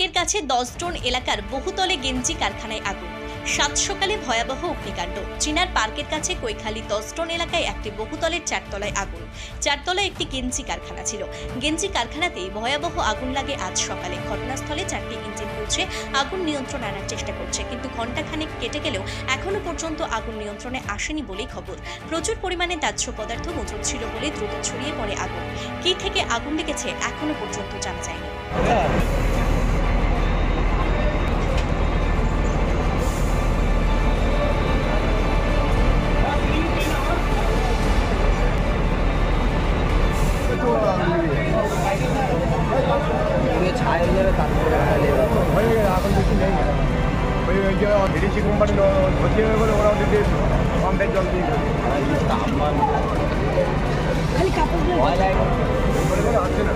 পার্কের কাছে 10 জন এলাকার বহুতলে গেঞ্জি কারখানায় আগুন। সাত সকালে ভয়াবহ অগ্নিকাণ্ড। চিনার পার্কের কাছে কৈখালী 10 টন এলাকায় একটি বহুতলের চারতলায় আগুন। চারতলায় একটি গেঞ্জি কারখানা ছিল। গেঞ্জি কারখানাতেই ভয়াবহ আগুন লাগে আজ সকালে। ঘটনাস্থলে 4টি ইঞ্জিন পৌঁছে আগুন নিয়ন্ত্রণ আনার চেষ্টা করছে, কিন্তু ঘণ্টাখানেক কেটে গেলেও এখনো পর্যন্ত আগুন নিয়ন্ত্রণে আসেনি বলেই খবর। প্রচুর পরিমাণে দাহ্য পদার্থ মজুদ ছিল বলে দ্রুত ছড়িয়ে পড়ে আগুন। কি থেকে আগুন লেগেছে এখনো পর্যন্ত জানা যায়নি। ছায় হয়ে যাবে, তারপরে হয়ে গেছে, এখন বেশি নেই। ওই যে ভিডিসি কোম্পানি ক্ষতি হয়ে গেলে ওরা ওদেরকে পাম্পের জল দিয়ে দেবে। তাপমান আসছে না।